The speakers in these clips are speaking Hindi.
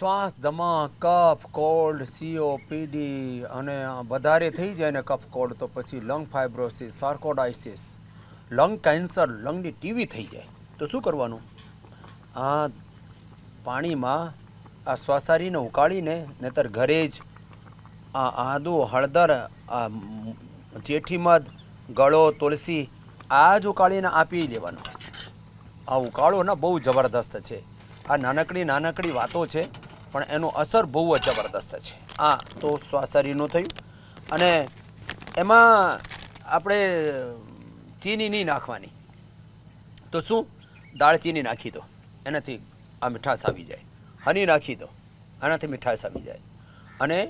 શ્વાસ દમા કફ કોલ્ડ COPD અને વધારે થઈ જાય ને કફ કોલ્ડ તો પછી lung fibrosis sarcoidosis lung cancer લંગની ટીવી થઈ જાય તો શું કરવાનું આ પાણીમાં આ શ્વાસારીને ઉકાળીને નહીતર ઘરે જ આ આદુ હળદર આ જેઠી મધ ગળો તુલસી આ જ ઉકાળીને આપી લેવાનું આ ઉકાળો ને બહુ જબરદસ્ત છે આ નાનકડી વાતો છે પણ એનો અસર બહુ જ જબરદસ્ત છે આ તો શ્વાસારીનું થયું અને એમાં આપણે ચીની નહીં નાખવાની તો શું દાળચીની નાખી દો એનાથી આ મીઠાશ આવી જાય હની નાખી દો આનાથી મીઠાશ આવી જાય અને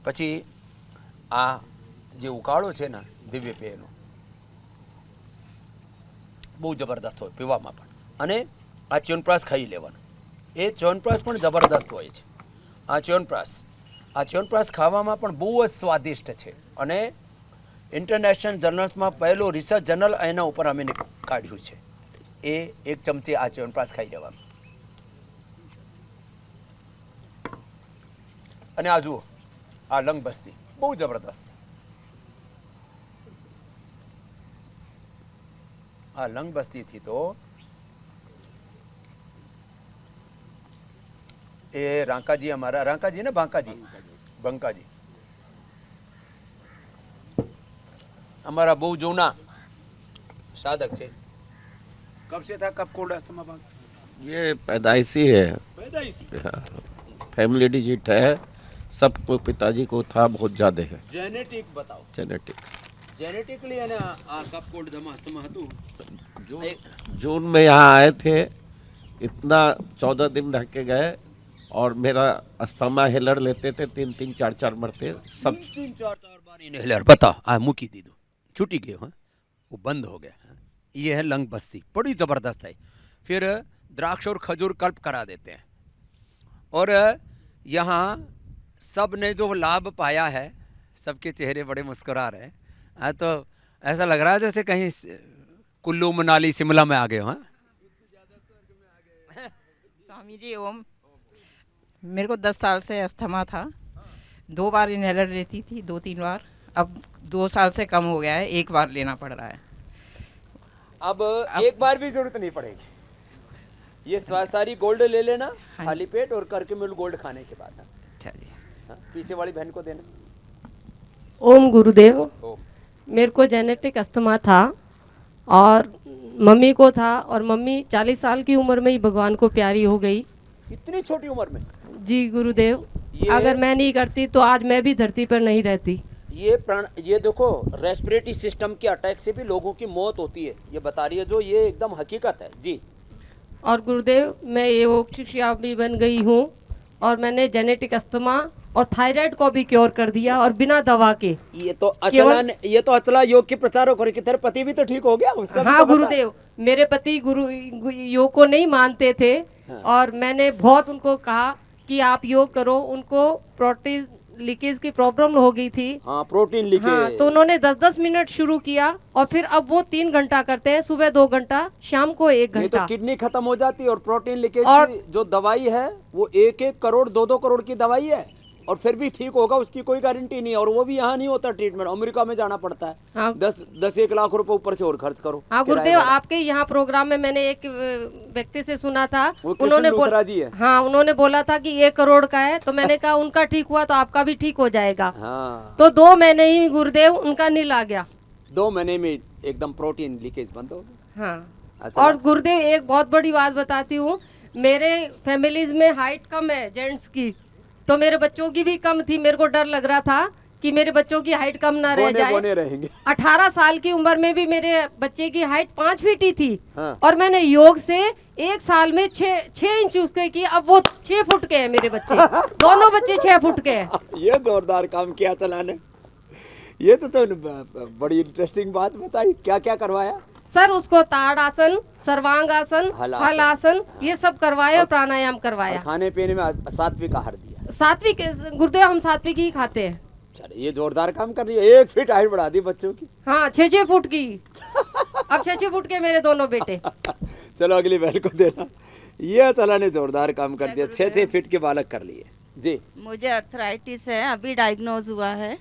પછી આ જે ઉકાળો છે ને દિવ્ય પેયનો બહુ જબરદસ્ત હોય પીવામાં પણ અને આ ચ્યવનપ્રાશ ખાઈ લેવાનું એ ચ્યવનપ્રાશ પણ જબરદસ્ત હોય છે આ ચ્યવનપ્રાશ ખાવામાં પણ બહુ જ સ્વાદિષ્ટ છે અને ઇન્ટરનેશનલ જર્નલ્સમાં પહેલો રિસર્ચ જર્નલ એના ઉપર અમે કાઢ્યું છે એ એક ચમચી આ ચ્યવનપ્રાશ ખાઈ લેવાનું અને આ જુઓ આ લંગ બસ્તી બહુ જબરદસ્ત આ લંગ બસ્તીથી તો એ રાંકાજી અમારા રાંકાજી ને બંકાજી અમાरा બહુ જૂના साधक છે कब से था कब कोल्ड अस्थमा भाग ये पैदाइशी है फैमिली डिजिट है सबको पिताजी को था बहुत ज्यादा है जेनेटिक बताओ जेनेटिकली है ना कब कोल्ड दमा अस्थमा હતું जून में यहाँ आए थे इतना 14 दिन रह के गए और मेरा अस्थमा हेलर लेते थे 3-3 4-4 मरते सब 3-4 बार इनहेलर बता आ मुकी दीदो छूटी गयो हाँ वो बंद हो गया ये है लंग बस्ती बड़ी ज़बरदस्त है फिर द्राक्ष और खजूर कल्प करा देते हैं और यहाँ सब ने जो लाभ पाया है सबके चेहरे बड़े मुस्कुरा रहे हैं हाँ तो ऐसा लग रहा है जैसे कहीं कुल्लू मनाली शिमला में आ गए हो हाँ स्वामी जी ओम मेरे को 10 साल से अस्थमा था 2 बार इनहेलर लेती थी 2-3 बार अब 2 साल से कम हो गया है 1 बार लेना पड़ रहा है अब एक बार भी जरूरत नहीं पड़ेगी ये सारी गोल्ड ले लेना खाली पेट और करके मिल गोल्ड खाने के बाद चलिए पीछे वाली बहन को देना ओम गुरुदेव ओम मेरे को जेनेटिक अस्थमा था और मम्मी को था और मम्मी 40 साल की उम्र में ही भगवान को प्यारी हो गई इतनी छोटी उम्र में जी गुरुदेव अगर मैं नहीं करती तो आज मैं भी धरती पर नहीं रहती ये देखो रेस्पिरेटरी सिस्टम के अटैक से भी लोगों की मौत होती है ये बता रही है जो ये एकदम हकीकत है जी और गुरुदेव मैं योग शिक्षा भी बन गई हूँ और मैंने जेनेटिक अस्थमा और थायराइड को भी क्योर कर दिया और बिना दवा के ये तो अचला योग के प्रचारक हो रही कि तेरे पति भी तो ठीक हो गया उसका हाँ गुरुदेव मेरे पति गुरु योग को नहीं मानते थे और मैंने बहुत उनको कहा कि आप योग करो उनको प्रोटीन लीकेज की प्रॉब्लम हो गई थी हाँ प्रोटीन लीकेज हाँ तो उन्होंने 10-10 मिनट शुरू किया और फिर अब वो 3 घंटा करते हैं सुबह 2 घंटा शाम को 1 नहीं तो घंटा किडनी खत्म हो जाती है और प्रोटीन लीकेज और की जो दवाई है वो 1-1 करोड़ 2-2 करोड़ की दवाई है और फिर भी ठीक होगा उसकी कोई गारंटी नहीं है और वो भी यहाँ नहीं होता ट्रीटमेंट अमेरिका में जाना पड़ता है हाँ 10-1 लाख रुपए ऊपर से और खर्च करो हाँ गुरुदेव आपके यहाँ प्रोग्राम में मैंने एक व्यक्ति से सुना था वो कृष्ण लूथरा जी है हाँ उन्होंने बोला था कि 1 करोड़ का है तो मैंने कहा उनका ठीक हुआ तो आपका भी ठीक हो जाएगा हाँ तो 2 महीने ही गुरुदेव उनका नील आ गया 2 महीने में एकदम प्रोटीन लीकेज बंद हो गया हाँ अच्छा और गुरुदेव एक बहुत बड़ी बात बताती हूँ मेरे फैमिलीज में हाइट कम है जेंट्स की तो मेरे बच्चों की भी कम थी मेरे को डर लग रहा था कि मेरे बच्चों की हाइट कम ना रह जाए बोने रहेंगे 18 साल की उम्र में भी मेरे बच्चे की हाइट 5 फीट ही थी हाँ। और मैंने योग से 1 साल में 6 इंच उसके की अब वो 6 फुट के हैं मेरे बच्चे दोनों बच्चे 6 फुट के हैं ये जोरदार काम किया चलाने ये तो बड़ी इंटरेस्टिंग बात बताई क्या क्या करवाया सर उसको ताड़ आसन सर्वांग आसन हलासन। हल आसन ये सब करवाया और प्राणायाम और करवाया खाने पीने में सात्विक आहार दिया सात्विक गुरुदेव हम सात्विक ही खाते हैं चलो ये जोरदार काम कर रही है 1 फीट हाइट बढ़ा दी बच्चों की हाँ 6-6 फुट की अब 6-6 फुट के मेरे दोनों बेटे चलो अगली बहन को देना ये चला ने जोरदार काम कर दिया, 6-6 फीट के बालक कर लिए जी। मुझे अर्थराइटिस है, अभी डायग्नोज हुआ है।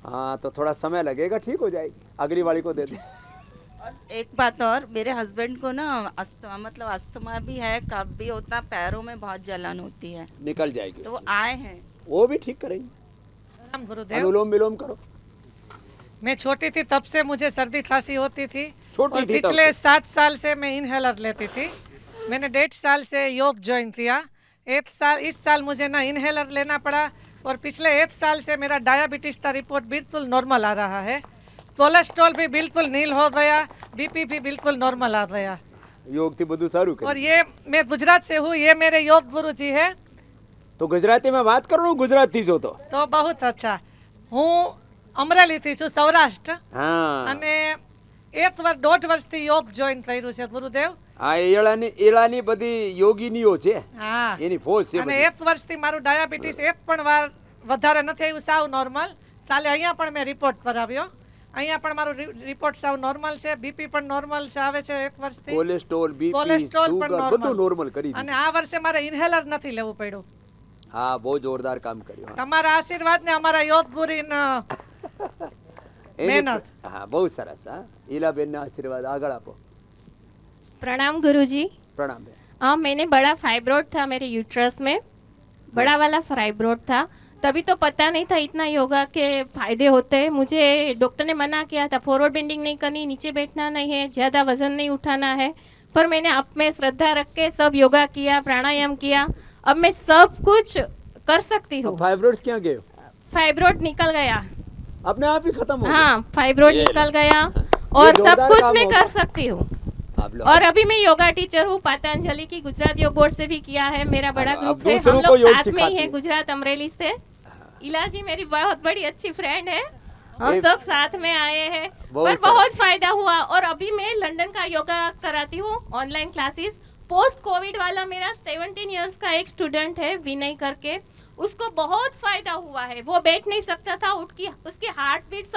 हाँ तो थोड़ा समय लगेगा, ठीक हो जाएगी, अगली वाली को दे दे। और एक बात और, मेरे हस्बैंड को ना अस्थमा, मतलब अस्थमा भी है, कफ भी होता, पैरों में बहुत जलन होती है, निकल जाएगी तो वो उसकी। आए हैं। वो भी ठीक करेंगे। राम गुरुदेव, अनुलोम विलोम करो। मैं छोटी थी तब से मुझे सर्दी खांसी होती थी छोटी और थी तब पिछले से? 7 साल से मैं इनहेलर लेती थी। मैंने 1.5 साल से योग ज्वाइन किया। इस साल मुझे ना इनहेलर लेना पड़ा और पिछले 1 साल से मेरा डायबिटीज का रिपोर्ट बिल्कुल नॉर्मल आ रहा है। कोलेस्ट्रॉल भी बिल्कुल नील हो गया, बीपी भी बिल्कुल नॉर्मल आ गया। योग थी बधु सारू कर। और ये मैं गुजरात से हूँ, ये मेरे योग गुरु जी है। तो गुजराती में बात करो, गुजराती जो तो बहुत अच्छा। હું અમરેલીથી છું, સૌરાષ્ટ્ર, हाँ અને 1.5 વર્ષથી યોગ જોઈન કર્યું છે ગુરુદેવ। આ એળાની બધી યોગીનીઓ છે, હા, એની ફોજ છે અને બધી. 1 વર્ષથી મારું ડાયાબિટીસ એક પણ વાર વધારે નથી આવ્યું, સાવ નોર્મલ। કાલે અહીંયા પણ મેં રિપોર્ટ કરાવ્યો, અહીંયા પણ મારું રિપોર્ટ સાવ નોર્મલ છે, બીપી પણ નોર્મલ છે, આવે છે 1 વર્ષથી, કોલેસ્ટ્રોલ, બીપી, કોલેસ્ટ્રોલ પણ સુગર બધું નોર્મલ કરી દીધું. અને આ વર્ષે મારે ઇન્હેલર નથી લેવું પડ્યું। હા બહુ જોરદાર કામ કર્યું. હા. તમારા આશીર્વાદ ને અમારા યોગ ગુરુના એની મહેનત। હા બહુ સરસ. હા ઈલાબેનના આશીર્વાદ આગળ આપો. प्रणाम गुरुजी। પ્રણામ બેન. हाँ, मैंने बड़ा फाइब्रोड था मेरे यूट्रस में, बड़ा वाला फाइब्रोड था। तभी तो पता नहीं था इतना योगा के फायदे होते हैं। मुझे डॉक्टर ने मना किया था, फॉरवर्ड बेंडिंग नहीं करनी, नीचे बैठना नहीं है, ज़्यादा वजन नहीं उठाना है। पर मैंने आप में श्रद्धा रख के सब योगा किया, प्राणायाम किया। अब मैं सब कुछ कर सकती हूँ। फाइब्रोइड्स क्या गए? फाइब्रोड निकल गया। अपने आप ही खत्म हो गए? हाँ, फाइब्रोड ये निकल गया और सब जोरदार कुछ काम मैं हो कर गया। सकती हूँ। आप लोग और अभी मैं योगा टीचर हूँ, पतंजलि की गुजरात योग बोर्ड से भी किया है। मेरा बड़ा अब ग्रुप है, दूसरों हम को लोग योग साथ में ही सिखाती है, है। गुजरात अमरेली से। इलाजी मेरी बहुत बड़ी अच्छी फ्रेंड है, हम ये- सब साथ में आए हैं, बहुत पर सरस। बहुत फायदा हुआ। और अभी मैं लंदन का योगा कराती हूँ, ऑनलाइन क्लासेस। पोस्ट कोविड वाला मेरा 17 इयर्स का एक स्टूडेंट है, विनय करके, उसको बहुत फायदा हुआ है। वो बैठ नहीं सकता था, उसकी heart beats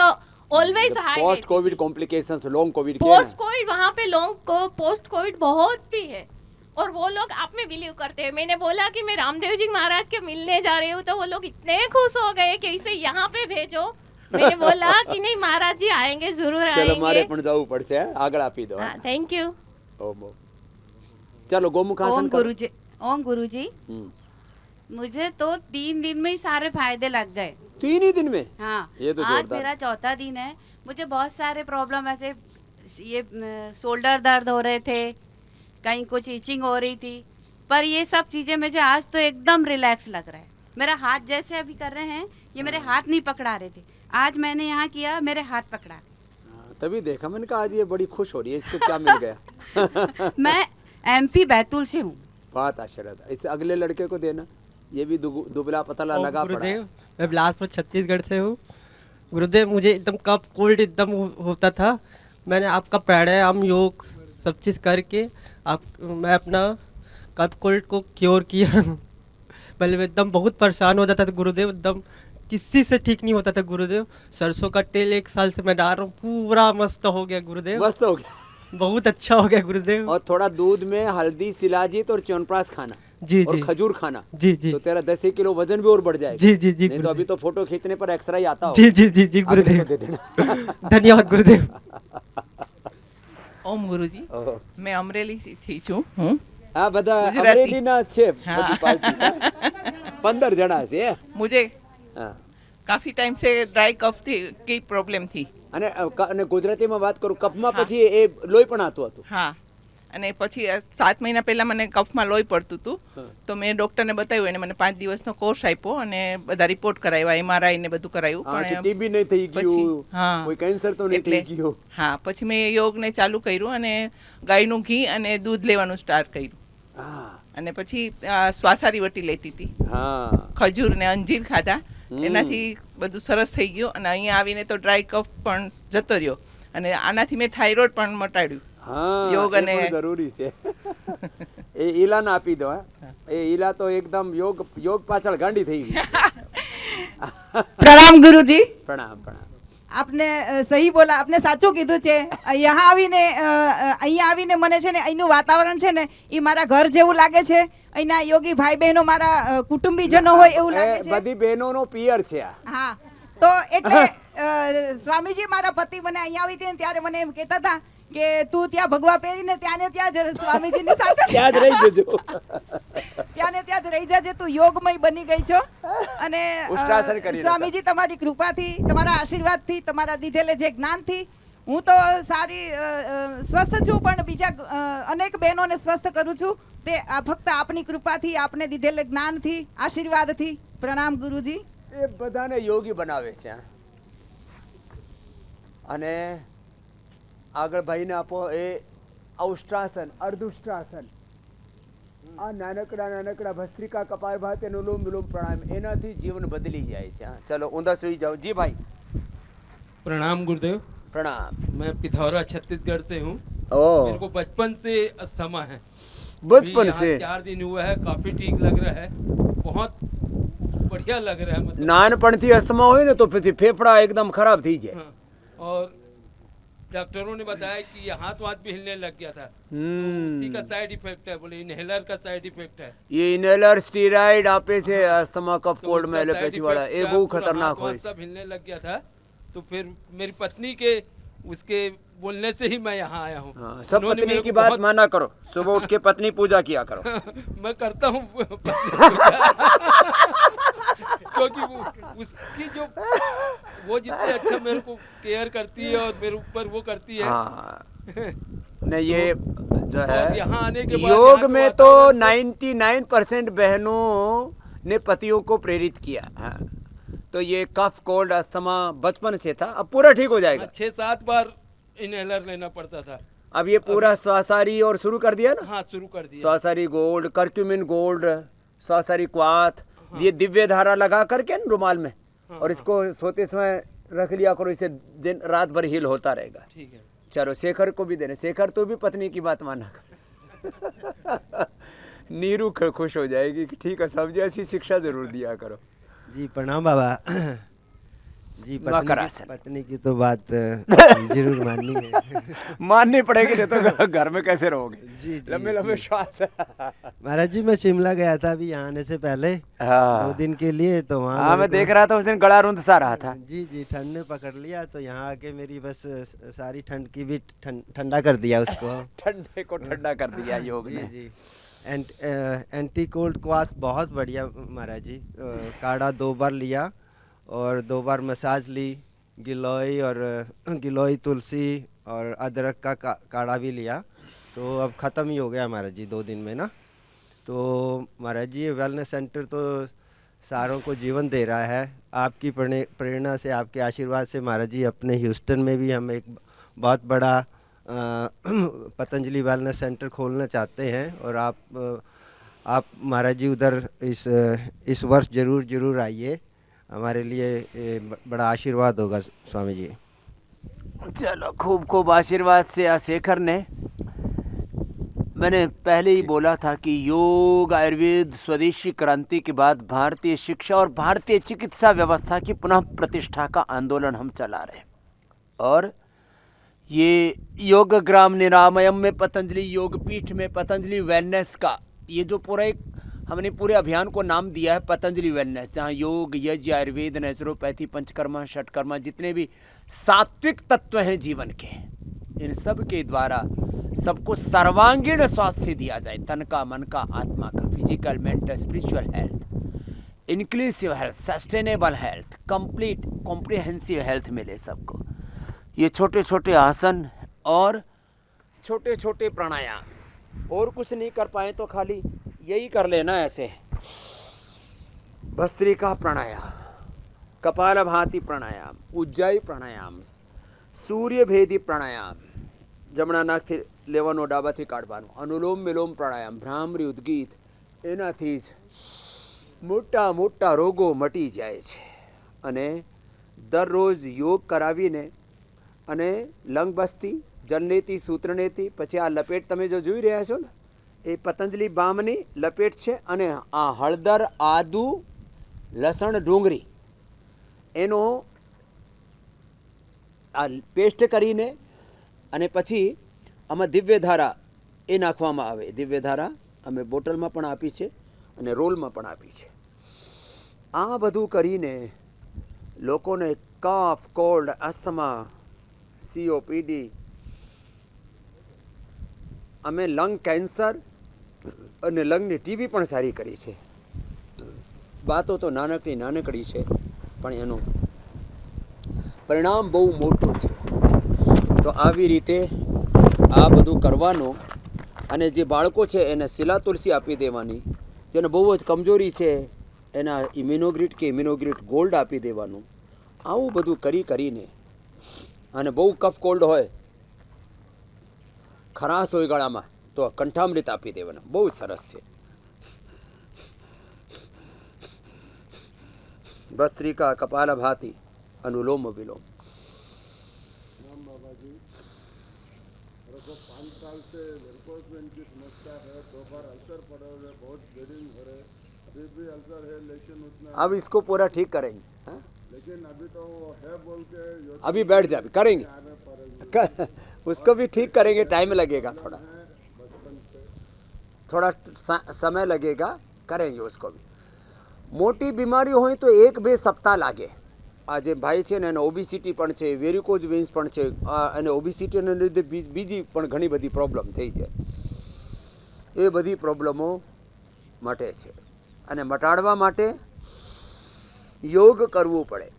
always high. Post COVID complications, long COVID के पोस्ट ना? कोविड वहाँ पे लॉन्ग को पोस्ट कोविड बहुत भी है और वो लोग आप में बिलीव करते हैं। मैंने बोला कि मैं रामदेव जी महाराज के मिलने जा रही हूँ, तो वो लोग इतने खुश हो गए कि इसे यहाँ पे भेजो। मैंने बोला कि नहीं, महाराज जी आएंगे, जरूर चलो मारे आएंगे। पण जाવું પડશે. આગળ આપી દો. हाँ, थैंक यू। ओम ओम. चलो गोमुखासन ओम करो. गुरुजी, ओम गुरुजी, मुझे तो 3 दिन में ही सारे फायदे लग गए। 3 ही दिन में? हाँ, ये तो आज जोरदार। मेरा चौथा दिन है। मुझे बहुत सारे प्रॉब्लम ऐसे, ये शोल्डर दर्द हो रहे थे, कहीं कुछ इचिंग हो रही थी, पर ये सब चीजें मुझे आज तो एकदम रिलैक्स लग रहा है। मेरा हाथ जैसे अभी कर रहे हैं, ये मेरे हाथ नहीं पकड़ा रहे थे, आज मैंने यहाँ किया, मेरे हाथ पकड़ा। हाँ, तभी देखा मैंने कहा आज ये बड़ी खुश हो रही है, इसको क्या मिल गया. मैं MP बैतूल से हूँ। बहुत आशीर्वाद. इस अगले लड़के को देना, ये भी दुबला पतला ओम लगा पड़ा गुरुदेव, है. मैं बिलासपुर छत्तीसगढ़ से हूँ। गुरुदेव, मुझे एकदम कफ कोल्ड एकदम होता था। मैंने आपका प्राणायाम, योग सब चीज़ करके मैं अपना कफ कोल्ड को क्योर किया। पहले मैं एकदम बहुत परेशान हो जाता था गुरुदेव, एकदम किसी से ठीक नहीं होता था गुरुदेव। सरसों का तेल 1 साल से मैं डाल रहा हूँ, पूरा मस्त हो गया गुरुदेव, मस्त हो गया. बहुत अच्छा हो गया गुरुदेव। और थोड़ा दूध में हल्दी, शिलाजीत और च्यवनप्राश खाना. जी और जी खजूर खाना. जी जी तो तेरा 10 किलो वजन भी और बढ़ जाएगा. जी जी जी नहीं तो अभी तो फोटो खींचने पर एक्सरा ही आता हो. जी जी जी जी अगले गुरुदेव, को दे देना. धन्यवाद गुरुदेव। ओम गुरुजी, ઓહો. मैं अमरेली થી છું હું। આ બધા ગુજરાતી. અમરેલીના જ છે હા. બધી પાર્ટી. 15 જણા છે. मुझे હા. काफी टाइम से ड्राई कफ की प्रॉब्लम थी। અને ગુજરાતીમાં વાત કરું, કફમાં પછી એ લોહી પણ આવતું હતું. હા, અને પછી 7 મહિના પહેલા મને કફમાં લોહી પડતું હતું, તો મેં ડોક્ટરને બતાવ્યું, એને મને 5 દિવસનો કોર્સ આપ્યો અને બધા રિપોર્ટ કરાવ્યા, MRI ને બધું કરાવ્યું, હા કે પણ ટીબી નહીં થઈ ગયું, હા, કોઈ કેન્સર તો નહીં એટલે થઈ ગયું. હા, પછી મેં યોગને ચાલુ કર્યું અને ગાયનું ઘી અને દૂધ લેવાનું સ્ટાર્ટ કર્યું, હા અને પછી શ્વાસારી વટી લેતી હતી, હા ખજૂર ને અંજીર ખાધા, એનાથી બધું સરસ થઈ ગયું અને અહીંયા આવીને તો ડ્રાય કફ પણ જતો રહ્યો અને આનાથી મેં થાઇરોઇડ પણ મટાડ્યું। હા યોગ એ અને પણ જરૂરી છે. એ ઈલાને આપી દો. હા એ ઈલા તો એકદમ યોગ પાછળ ગાંડી થઈ ગઈ. प्रणाम गुरुजी। પ્રણામ પ્રણામ. આપને સહી બોલા, આપને સાચું કીધું છે. અહીંયા આવીને મને છે ને અહીંનું વાતાવરણ છે ને એ મારા ઘર જેવું લાગે છે. અહીંના યોગી ભાઈ બહેનો મારા કુટુંબીજનો હોય એવું લાગે છે. બધી બહેનોનો પિયર છે આ. હા, તો એટલે સ્વામીજી મારા પતિ મને અહીંયા આવી હતી ને ત્યારે મને એમ કહેતા હતા કે તું ત્યાં ભગવા પહેરીને ત્યાં ને ત્યાં જ સ્વામીજીની સાથે ત્યાં જ રહી જજો. ત્યાં ને ત્યાં જ રહી જજે, તું યોગમય બની ગઈ છો. અને ઉષ્ટ્રાસન કરી સ્વામીજી તમારી કૃપાથી, તમારા આશીર્વાદથી, તમારા દીધેલે જે જ્ઞાનથી હું તો સારી સ્વસ્થ છું, પણ બીજા અનેક બહેનોને સ્વસ્થ કરું છું. તે ફક્ત આપની કૃપાથી, આપને દીધેલે જ્ઞાનથી, આશીર્વાદથી. પ્રણામ ગુરુજી. એ બધાને યોગી બનાવે છે. અને આગળ ભાઈને આપો એ ઉષ્ટ્રાસન, અર્ધુષ્ટ્રાસન, આ નાનકડા ભસ્ત્રિકા કપાલભાતિ અનુલોમ વિલોમ પ્રાણાયામ, એનાથી જીવન બદલી જાય છે. ચલો ઊંધા સુઈ જાઓ. જી ભાઈ. प्रणाम गुरुदेव। प्रणाम। मैं पिथौरा छत्तीसगढ़ से हूँ। मेरे को बचपन से अस्थमा है। बचपन से 4 दिन हुआ है, काफी ठीक लग रहा है, बहुत बढ़िया लग रहा है। मतलब નાનપણથી અસ્થમા હોય ને તો પછી ફેફડા એકદમ ખરાબ થઈ જાય. और डॉक्टरों ने बताया कि ये हाथ भी हिलने लग गया था। इसी का साइड इफेक्ट है, बोले इनहेलर का साइड इफेक्ट है। ये इनहेलर स्टीराइड आपे से अस्थमा कफ कोल्ड में एलोपैथी वाला ये बहुत खतरनाक हो. सब हिलने लग गया था, तो फिर मेरी पत्नी के उसके बोलने से ही मैं यहाँ आया हूँ। सब पत्नी की बात माना करो, सुबह उठ के पत्नी पूजा किया करो। मैं करता हूँ क्योंकि उसकी जो वो जितने अच्छा मेरे को केयर करती है और मेरे ऊपर वो करती है। नहीं ये जो है यहाँ आने के बाद योग में तो 99% बहनों ने पतियों को प्रेरित किया। तो ये कफ कोल्ड अस्थमा बचपन से था, अब पूरा ठीक हो जाएगा। 6-7 बार इनहेलर लेना पड़ता था। अब ये पूरा स्वासारी और शुरू कर दिया ना। हाँ, शुरू कर दिया। स्वासारी गोल्ड, कर्क्यूमिन गोल्ड, स्वासारी क्वाथ, ये दिव्य धारा लगा करके न रुमाल में, और इसको सोते समय रख लिया करो, इसे दिन रात भर हील होता रहेगा। ठीक है। चलो शेखर को भी देने, शेखर तो भी पत्नी की बात माना कर। नीरू खुश हो जाएगी कि ठीक है, सब जैसी शिक्षा जरूर दिया करो। जी प्रणाम बाबा। जी पत्नी की तो बात जरूर माननी है। माननी पड़ेगी, नहीं तो घर में कैसे रहोगे। जी लंबे लंबे श्वास। महाराज जी मैं शिमला गया था अभी यहाँ आने से पहले 2 दिन के लिए, तो वहाँ मैं देख रहा था उस दिन गला रुंध सा रहा था। जी जी ठंड ने पकड़ लिया, तो यहाँ आके मेरी बस सारी ठंड की भी ठंडा कर दिया उसको। ठंडे को ठंडा कर दिया योग ने। जी एंटी कोल्ड क्वाथ बहुत बढ़िया महाराज जी। काढ़ा 2 बार लिया और 2 बार मसाज ली, गिलोय तुलसी और अदरक का काढ़ा भी लिया, तो अब ख़त्म ही हो गया महाराज जी 2 दिन में ना। तो महाराज जी ये वेलनेस सेंटर तो सारों को जीवन दे रहा है। आपकी प्रेरणा से, आपके आशीर्वाद से महाराज जी अपने ह्यूस्टन में भी हम एक बहुत बड़ा पतंजलि वेलनेस सेंटर खोलना चाहते हैं, और आप महाराज जी उधर इस वर्ष ज़रूर आइए, हमारे लिए बड़ा आशीर्वाद होगा स्वामी जी। चलो खूब खूब आशीर्वाद से। शेखर ने, मैंने पहले ही बोला था कि योग आयुर्वेद स्वदेशी क्रांति के बाद भारतीय शिक्षा और भारतीय चिकित्सा व्यवस्था की पुनः प्रतिष्ठा का आंदोलन हम चला रहे, और ये योग ग्राम निरामयम में पतंजलि योग पीठ में पतंजलि वेलनेस का ये जो पूरा एक हमने पूरे अभियान को नाम दिया है पतंजलि वेलनेस, जहाँ योग यज्ञ आयुर्वेद नेचुरोपैथी पंचकर्मा षटकर्मा जितने भी सात्विक तत्व हैं जीवन के, इन सब के द्वारा सबको सर्वांगीण स्वास्थ्य दिया जाए, तन का, मन का, आत्मा का, physical, mental, spiritual health, inclusive health, sustainable health, complete comprehensive health मिले सबको। ये छोटे छोटे आसन और छोटे छोटे प्राणायाम, और कुछ नहीं कर पाए तो खाली यही कर लेना ऐसे। भस्त्रिका प्राणायाम, कपालभाति प्राणायाम, उज्जाई प्राणायाम, सूर्यभेदी प्राणायाम, जमણા નાકથી લેવાનો ડાબાથી કાઢવાનો, અનુલોમ વિલોમ પ્રાણાયામ, ભ્રામરી ઉદ્ગીત, એનાથી જ મોટા મોટા રોગો મટી જાય છે। અને દરરોજ યોગ કરાવીને અને લંગબસ્તી, જલનેતિ, સૂત્રનેતિ, પછી આ લપેટ તમે જો જોઈ રહ્યા છો ને, એ પતંજલિ બામની લપેટ છે, અને આ હળદર, આદુ, લસણ, ડુંગળી એનો આ પેસ્ટ કરીને અને પછી આમાં દિવ્યધારા એ નાખવામાં આવે. દિવ્યધારા અમે બોટલમાં પણ આપી છે અને રોલમાં પણ આપી છે. આ બધું કરીને લોકોને કફ, કોલ્ડ, અસ્થમા, COPD, અમે લંગ કેન્સર અને લંગની ટીબી પણ સારી કરી છે. વાતો તો નાનકડી છે પણ એનું પરિણામ બહુ મોટું છે. તો આવી રીતે આ બધું કરવાનું અને જે બાળકો છે એને શીલા તુલસી આપી દેવાની, જેને બહુ જ કમજોરી છે એના ઇમ્યુનોગ્રીટ ગોલ્ડ આપી દેવાનું. આવું બધું કરીને અને બહુ કફ કોલ્ડ હોય, ખરાશ હોય ગળામાં, તો કંઠામૃત આપી દેવાનું. બહુ જ સરસ છે. ભસ્ત્રિકા, કપાલભાતિ, अनुलोम विलोम. अब इसको पूरा ठीक करेंगे. हाँ? लेकिन अभी तो है बोल के अभी बैठ जा, करेंगे उसको भी ठीक करेंगे. टाइम लगेगा, थोड़ा समय लगेगा, करेंगे उसको भी. मोटी बीमारी હોય તો 1-2 સપ્તાહ લાગે. આ જે ભાઈ છે ને એને ઓબિસિટી પણ છે, વેરિકોઝ વેન્સ પણ છે, અને ઓબિસિટીને લીધે બીજી પણ ઘણી બધી પ્રોબ્લેમ થઈ જાય. એ બધી પ્રોબ્લેમો મટે છે અને મટાડવા માટે યોગ કરવું પડે.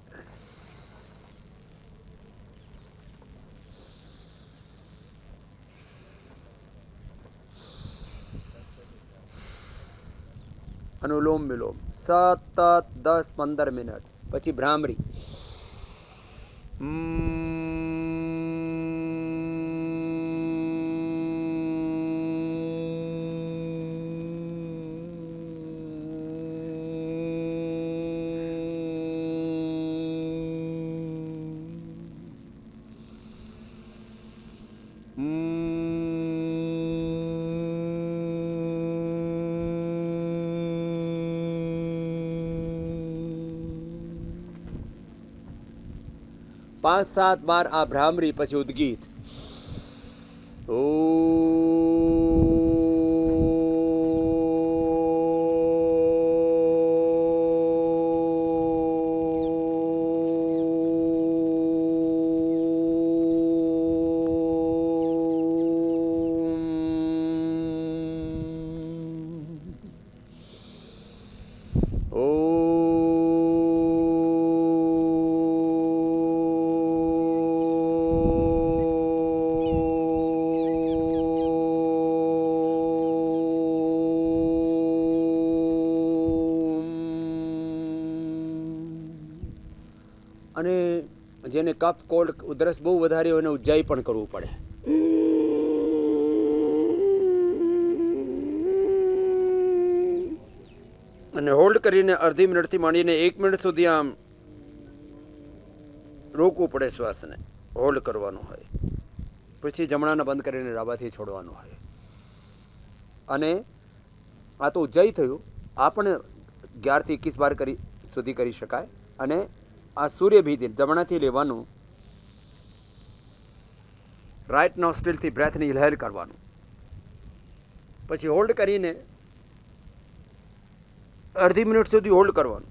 अनुलोम विलोम સતત 10-15 મિનિટ, પછી ભ્રામરી. पांच सात बार आ भ्रामरी, પછી ઉદ્ગીત. અને જેને કફ, કોલ્ડ, ઉધરસ બહુ વધારે હોય એને ઉજ્જાઈ પણ કરવું પડે. અને હોલ્ડ કરીને અડધી મિનિટથી માંડીને 1 મિનિટ સુધી આમ રોકવું પડે શ્વાસને. હોલ્ડ કરવાનું હોય, પછી જમણાને બંધ કરીને ડાબાથી છોડવાનું હોય. અને આ તો ઉજ્જાઈ થયું. આ પણ 11 થી 21 બાર સુધી કરી શકાય. અને આ સૂર્યભીતિ જમણાથી લેવાનું, રાઈટ નોસ્ટ્રિલથી બ્રેથની ઇન્હેલ કરવાનું, પછી હોલ્ડ કરીને અડધી મિનિટ સુધી હોલ્ડ કરવાનું,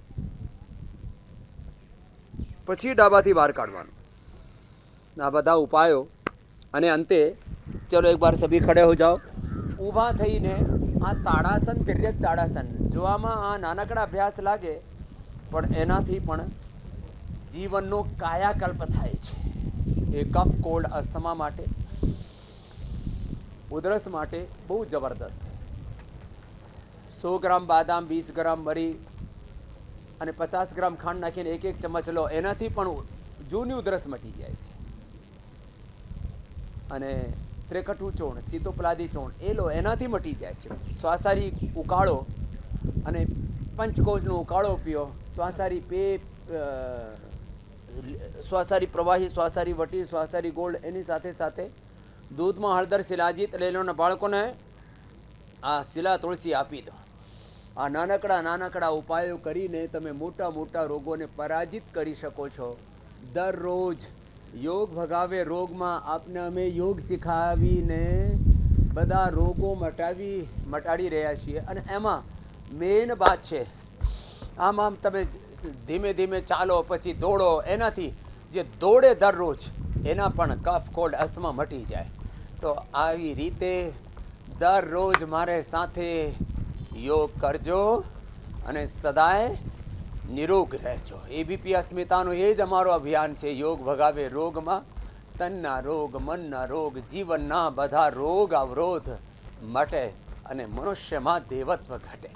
પછી ડાબાથી બહાર કાઢવાનું. આ બધા ઉપાયો. અને અંતે ચલો એક બાર સભી ખડે હો જાઓ. ઊભા થઈને આ તાડાસન, તિર્યક તાડાસન, જોવામાં આ નાનકડા અભ્યાસ લાગે પણ એનાથી પણ જીવનનો કાયાકલ્પ થાય છે. એ કફ, કોલ્ડ, અસ્થમા માટે, ઉધરસ માટે બહુ જબરદસ્ત. 100 ગ્રામ બાદામ, 20 ગ્રામ મરી અને 50 ગ્રામ ખાંડ નાખીને 1 ચમચ લો, એનાથી પણ જૂની ઉધરસ મટી જાય છે. અને ત્રેકટુ ચૂર્ણ, સીતોપલાદી ચૂર્ણ એ લો, એનાથી મટી જાય છે. શ્વાસારી ઉકાળો અને પંચકોશનો ઉકાળો પીઓ. શ્વાસારી પ્રવાહી, શ્વાસારી વટી, શ્વાસારી ગોલ્ડ, એની સાથે સાથે દૂધમાં હળદર, શિલાજીત લઈ લો અને બાળકોને આ શીલા તુલસી આપી દો. આ નાનકડા ઉપાયો કરીને તમે મોટા રોગોને પરાજિત કરી શકો છો. દરરોજ યોગ ભગાવે રોગમાં આપને અમે યોગ શીખાવીને બધા રોગો મટાડી રહ્યા છીએ. અને એમાં મેન વાત છે, આમ તમે ધીમે ધીમે ચાલો પછી દોડો, એનાથી જે દોડે દરરોજ એના પણ કફ કોલ્ડ અસ્થમા મટી જાય. તો આવી રીતે દરરોજ મારે સાથે યોગ કરજો અને સદાય નિરોગ રહેજો. એબીપી અસ્મિતાનું એ જ અમારો અભિયાન છે, યોગ ભગાવે રોગમાં. તનના રોગ, મનના રોગ, જીવનના બધા રોગ અવરોધ મટે અને મનુષ્યમાં દેવત્વ ઘટે.